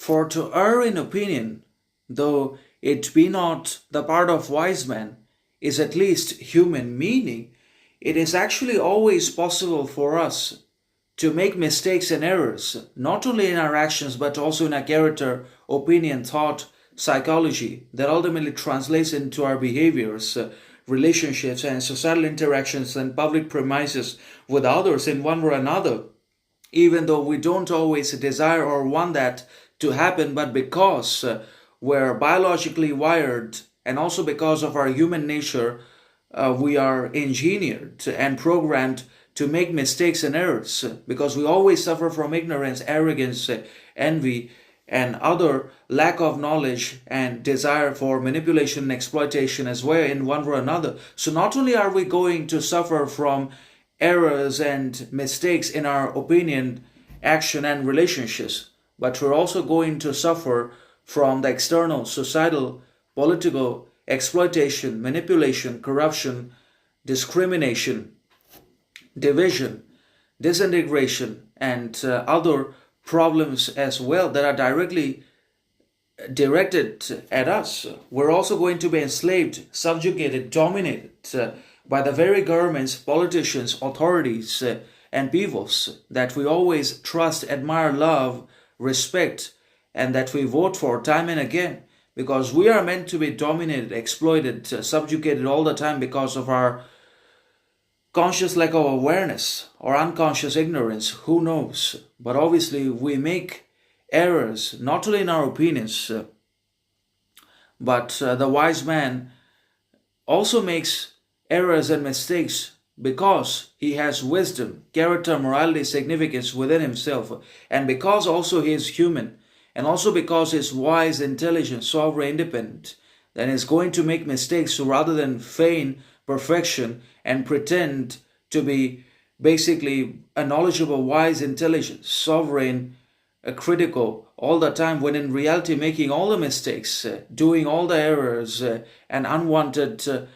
For to err in opinion, though it be not the part of wise men, is at least human, meaning it is actually always possible for us to make mistakes and errors, not only in our actions but also in our character, opinion, thought, psychology, that ultimately translates into our behaviors, relationships, and societal interactions and public premises with others in one or another, even though we don't always desire or want that to happen, but because we're biologically wired and also because of our human nature, we are engineered and programmed to make mistakes and errors because we always suffer from ignorance, arrogance, envy, and other lack of knowledge and desire for manipulation and exploitation as well in one or another. So not only are we going to suffer from errors and mistakes in our opinion, action, and relationships, but we're also going to suffer from the external, societal, political exploitation, manipulation, corruption, discrimination, division, disintegration, and other problems as well that are directly directed at us. We're also going to be enslaved, subjugated, dominated by the very governments, politicians, authorities, and peoples that we always trust, admire, love, respect, and that we vote for time and again, because we are meant to be dominated, exploited, subjugated all the time because of our conscious lack of awareness or unconscious ignorance, who knows? But obviously we make errors not only in our opinions, but the wise man also makes errors and mistakes because he has wisdom, character, morality, significance within himself, and because also he is human, and also because he is wise, intelligent, sovereign, independent, then is going to make mistakes. So rather than feign perfection and pretend to be basically a knowledgeable, wise, intelligent, sovereign, critical all the time, when in reality making all the mistakes, doing all the errors and unwanted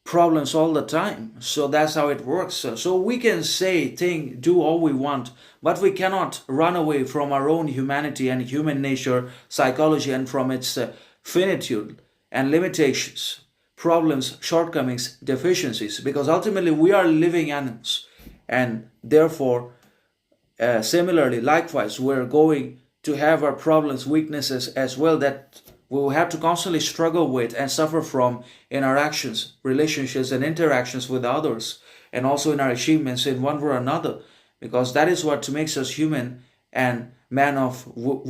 problems all the time. So that's how it works. So we can say, think, do all we want, but we cannot run away from our own humanity and human nature, psychology, and from its finitude and limitations, problems, shortcomings, deficiencies, because ultimately we are living animals, and therefore similarly, likewise, we're going to have our problems, weaknesses as well that we will have to constantly struggle with and suffer from in our actions, relationships, and interactions with others, and also in our achievements in one or another, because that is what makes us human and man of wisdom.